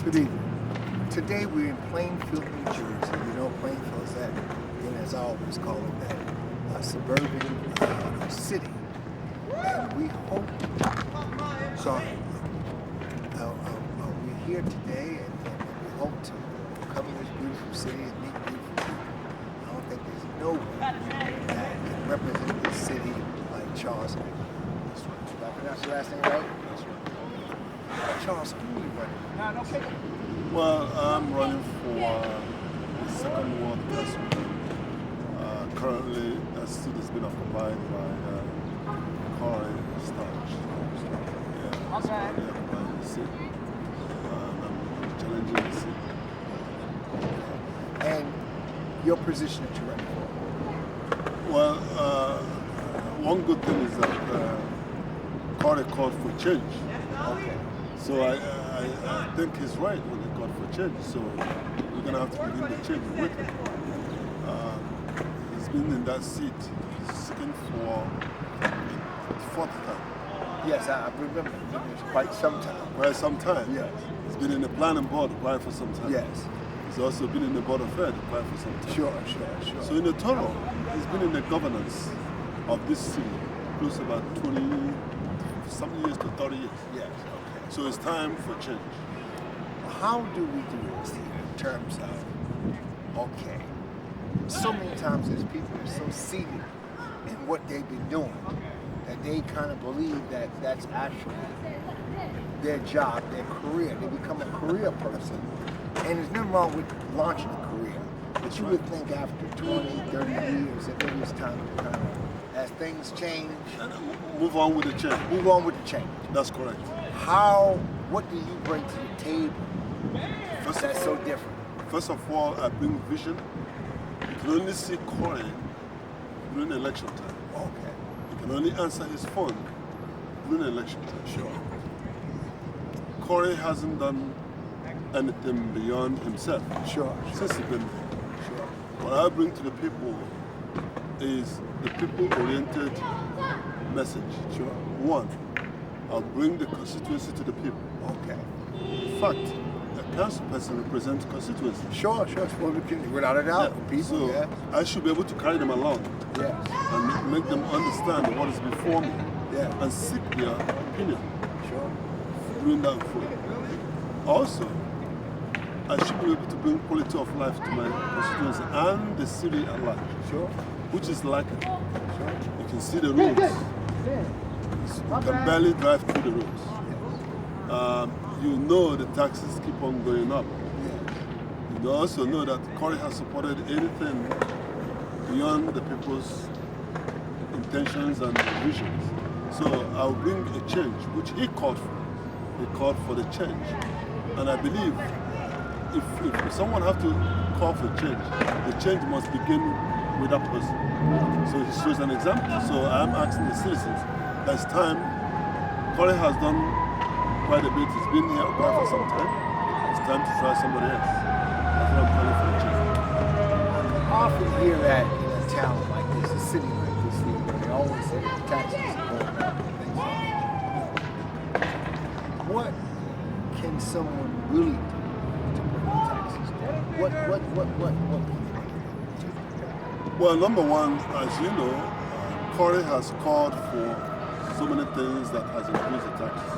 Good evening. Today we're in Plainfield, New Jersey. You know, Plainfield is that, as I always call it, that suburban city. And we hope, so we're here today and we hope to come to this beautiful city and meet beautiful people. I don't think there's no one that can represent this city like ChARLES EkE. That's right. Did I pronounce your last name right? That's right. ChARLES, who are you running? Well, I'm running for the second ward councilman. Currently, that seat has been occupied by Corey Starch. Yeah, so currently occupying the seat. And I'm challenging the seat. And your position that you're running for? Well, one good thing is that Corey called for change. Okay. So I think he's right when he called for change. So we're going to have to begin the change with him. He's been in that seat sitting for the fourth time. Yes, I remember. It's quite some time. Quite some time. Yes. He's been in the planning board quite for some time. Yes. He's also been in the board of ed quite for some time. Sure. So in the total, he's been in the governance of this city close to about 20 some years to 30 years. Yes. So it's time for change. How do we do this here in terms of, okay, so many times as people are so seated in what they've been doing that they kind of believe that that's actually their job, their career. They become a career person. And there's nothing wrong with launching a career. But you would think after 20, 30 years that it was time to kind of, as things change, move on with the change. Move on with the change. That's correct. What do you bring to the table that's so different? First of all, I bring vision. You can only see Corey during election time. Okay. You can only answer his phone during election time. Sure. Corey hasn't done anything beyond himself. Sure. Since he's been there. Sure. What I bring to the people is the people-oriented message. Sure. One, I'll bring the constituency to the people. Okay. In fact, a council person represents constituency. Sure. Without a doubt. Yeah. People, so yeah. I should be able to carry them along. Yes. And make them understand what is before me. Yeah. And seek their opinion. Sure. During that vote. Also, I should be able to bring quality of life to my constituency and the city at large. Sure. Which is lacking. Sure. You can see the roads. You can barely drive through the roads. You know the taxes keep on going up. You also know that Corey has supported anything beyond the people's intentions and visions. So I'll bring a change, which he called for. He called for the change. And I believe if someone has to call for change, the change must begin with that person. So he shows an example. So I'm asking the citizens, it's time. Corey has done quite a bit. He's been here quite for some time. It's time to try somebody else. That's what I'm calling for the change. I often hear that in a town like this, a city like this, where they always say that the taxes are going up and things like that. What can someone really do to bring the taxes down? What can they do? Well, number one, as you know, Corey has called for so many things that has increased the taxes.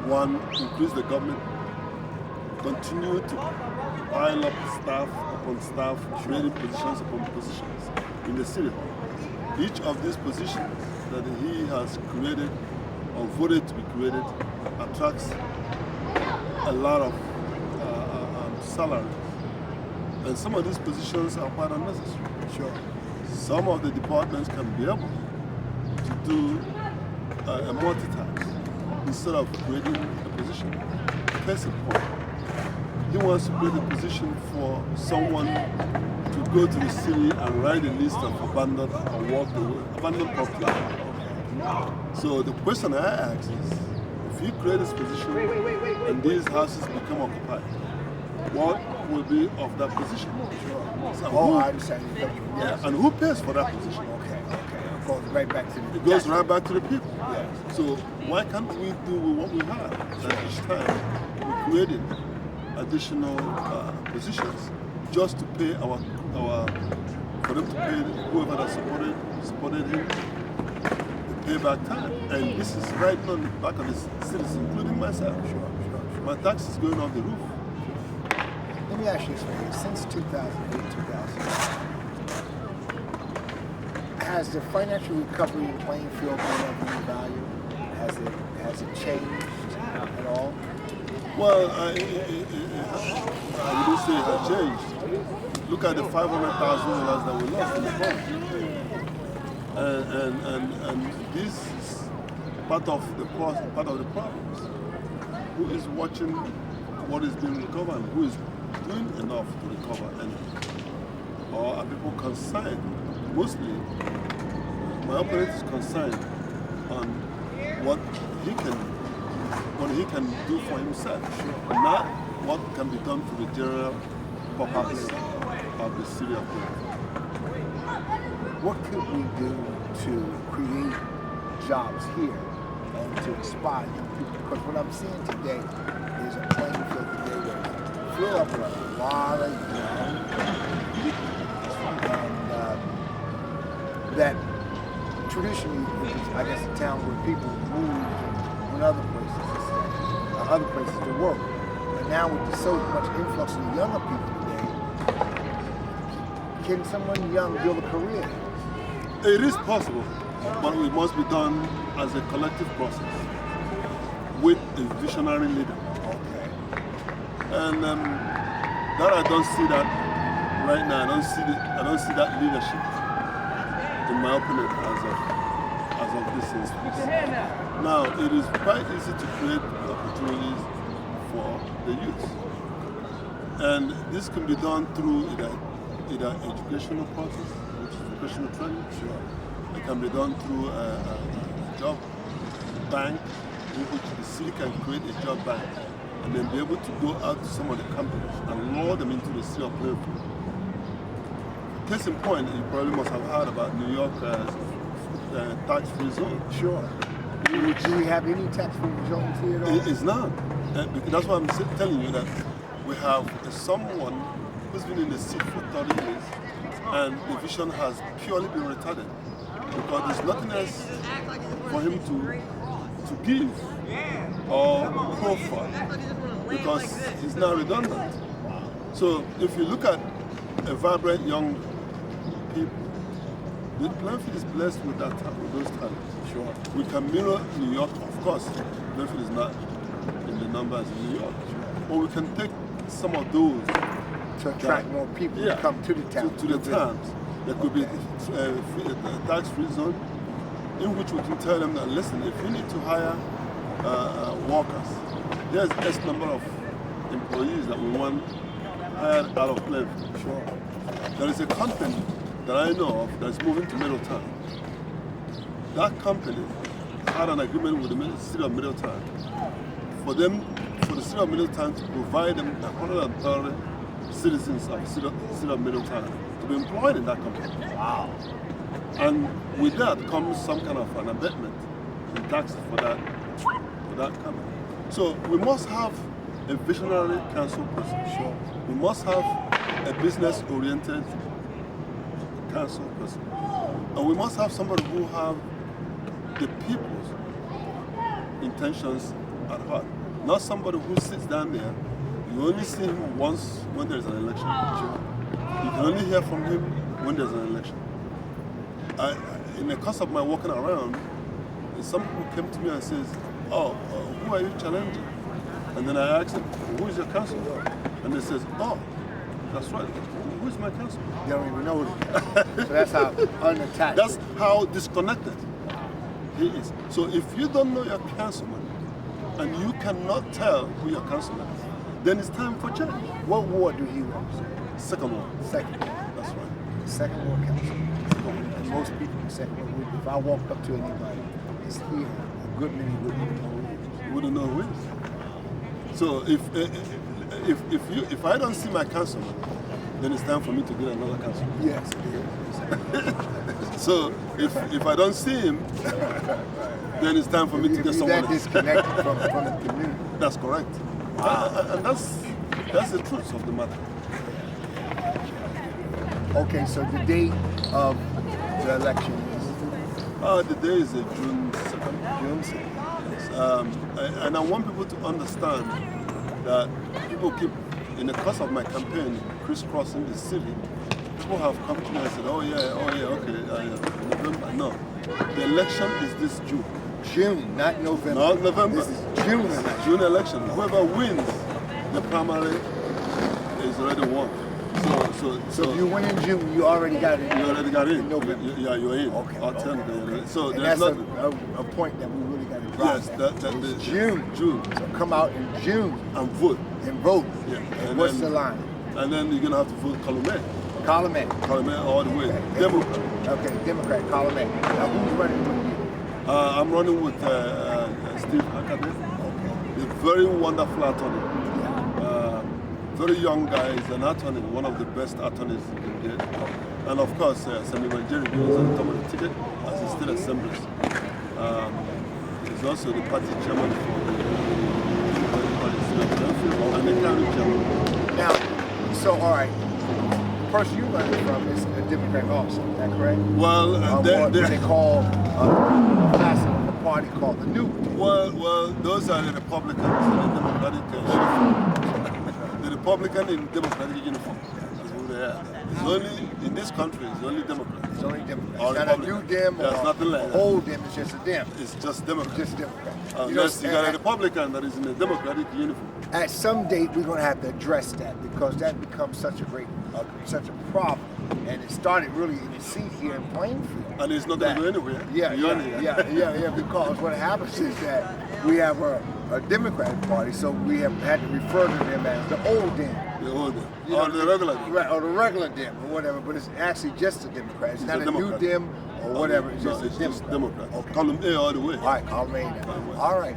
One, increase the government, continue to pile up staff upon staff, creating positions upon positions in the city hall. Each of these positions that he has created or voted to be created attracts a lot of salaries. And some of these positions are quite unnecessary. Sure. Some of the departments can be able to do a multitask instead of creating a position. Case in point, he wants to create a position for someone to go to the city and write a list of abandoned property. So the question I ask is, if you create this position and these houses become occupied, what will be of that position? Sure. So I understand. Yeah, and who pays for that position? Okay. It goes right back to the It goes right back to the people. Yes. So why can't we do what we have? That each time we created additional positions just to pay for them to pay whoever that supported him the payback time. And this is right on the back of the citizens, including myself. Sure. My tax is going off the roof. Let me ask you something. Since 2008, 2009, has the financial recovery in Plainfield been of any value? Has it changed at all? Well, I wouldn't say it has changed. Look at the $500,000 that we lost in the fund. And this is part of the problems. Who is watching what is being recovered? Who is doing enough to recover anything? Or are people concerned? Mostly, my opponent is concerned on what he can do for himself, not what can be done for the general purpose of the city of Plainfield. What could we do to create jobs here and to inspire young people? Because what I'm seeing today is a Plainfield today where it's filled up with a lot of young people. And that traditionally is, I guess, a town where people move in other places to stay, other places to work. And now with so much influx of younger people today, can someone young build a career? It is possible, but it must be done as a collective process with a visionary leader. Okay. And that I don't see that right now. I don't see that leadership in my opinion as of this instance. Now it is quite easy to create opportunities for the youth, and this can be done through either educational process, which is vocational training. Sure. It can be done through a job bank, in which the city can create a job bank and then be able to go out to some of the companies and lure them into the city of Plainfield. Case in point, you probably must have heard about New York tax-free zone. Sure. Do we have any tax-free zones here at all? It's not. That's why I'm telling you that we have someone who's been in the seat for 30 years and the vision has purely been retarded because there's nothing else for him to give or hope for because he's now redundant. So if you look at a vibrant young people, the Plainfield is blessed with those talents. Sure. We can mirror New York, of course. Plainfield is not in the numbers in New York, but we can take some of those to attract more people to come to the town. To the towns. There could be a tax-free zone in which we can tell them that, listen, if you need to hire workers, there's X number of employees that we want hired out of Plainfield. Sure. There is a company that I know of that's moving to Middletown. That company had an agreement with the city of Middletown for the city of Middletown to provide them 130 citizens of the city of Middletown to be employed in that company. Wow. And with that comes some kind of an abatement in taxes for that company. So we must have a visionary council person. Sure. We must have a business-oriented council person. And we must have somebody who have the people's intentions at heart. Not somebody who sits down there. You only see him once when there's an election. You can only hear from him when there's an election. In the course of my walking around, some people came to me and says, oh, who are you challenging? And then I asked them, who is your councilman? And they says, oh, that's right. Who is my councilman? They don't even know it. So that's how unattached. That's how disconnected he is. So if you don't know your councilman and you cannot tell who your councilman is, then it's time for change. What ward do he represent? Second one. Second. That's right. Second ward council. And most people in second ward, if I walked up to anybody, it's here. A good many wouldn't even know who it is. You wouldn't know who it is. So if I don't see my councilman, then it's time for me to get another councilman. Yes, it is. So if I don't see him, then it's time for me to get someone that else. disconnected from the community. That's correct. And that's That's the truth of the matter. Okay, so the date of the election is The day is June 2nd. June 2nd. And I want people to understand that people keep, in the course of my campaign, crisscrossing the city, people have come to me and said, oh yeah, okay, November. No, the election is this June. June, not November. Not November. This is June election. June election. Whoever wins the primary is already won. So if you win in June, you already got it. You already got in. November. Yeah, you're in. Okay. So and there's that's not. a point that we really got to drive. Yes, It's June. June. So come out in June And vote. and vote. Yeah. And what's the line? And then you're gonna have to vote column A. Column A. Column A all the way. Okay. Democrat. Okay, Democrat, column A. Now who's running with you? I'm running with Steve Hakade. Okay. A very wonderful attorney. Very young guy, he's an attorney, one of the best attorneys you can get. And of course, Senator Jerry Jones on the top of the ticket as a state assemblies. He's also the party chairman for the Plainfield and the county chairman. Now, so all right, the person you're running from is a Democrat also, is that correct? Well, what they call a class of a party called the New. Well, those are the Republicans in the Democratic uniform. The Republican in Democratic uniform. That's who they are. It's only, in this country, it's only Democrats. It's only Democrats. All It's not a New Dem There's or nothing like a that. whole Dem, it's just a Dem. It's just Democrats. Just Democrat. Unless you got a Republican that is in a Democratic uniform. At some date, we're going to have to address that because that becomes such a problem. And it started really in the seat here in Plainfield. And it's not going to go anywhere. Yeah, because what happens is that we have a Democratic Party, so we have had to refer to them as the old Dem. The old Dem. Or the regular Dem. Right, or the regular Dem, or whatever, but it's actually just a Democrat. It's not a new Dem or whatever, it's just a Democrat. Okay. Column A all the way. All right, column A now. All right,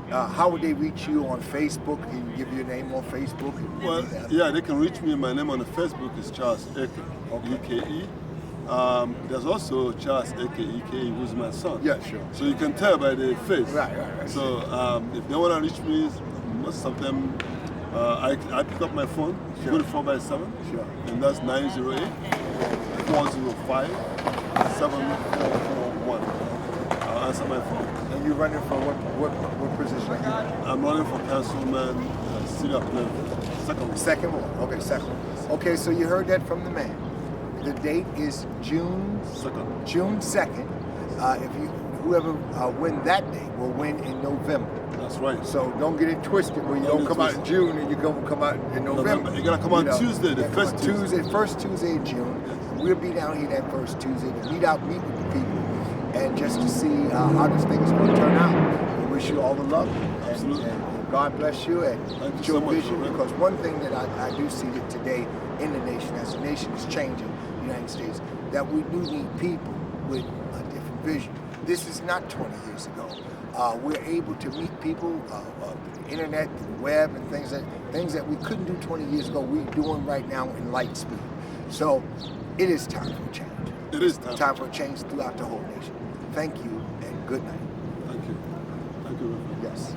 how would they reach you on Facebook? Can you give your name on Facebook? Well, yeah, they can reach me. My name on the Facebook is Charles Eke, E-K-E. There's also Charles Eke, E-K-E, who's my son. Yeah, sure. So you can tell by the face. Right. So if they want to reach me, most of them, I pick up my phone, 24/7, Sure. and that's 908-405-7441. I'll answer my phone. And you're running for what position are you running? I'm running for Councilman, City of Plainfield. Second one. Okay, second one. Okay, so you heard that from the man. The date is June 2nd. June 2nd. Whoever win that day will win in November. That's right. So don't get it twisted where you don't come out in June and you come out in November. You're gonna come on Tuesday, the first Tuesday. First Tuesday of June. We'll be down here that first Tuesday to meet with the people and just to see how this thing is going to turn out. We wish you all the luck. Absolutely. And God bless you and Thank your you so much, vision. Reverend. Because one thing that I do see that today in the nation, as the nation is changing, the United States, that we do need people with a different vision. This is not 20 years ago. We're able to meet people through the internet, through the web, and things that we couldn't do 20 years ago. We're doing right now in light speed. So it is time for a change. It is time for a change throughout the whole nation. Thank you and good night. Thank you. Thank you, Reverend. Yes.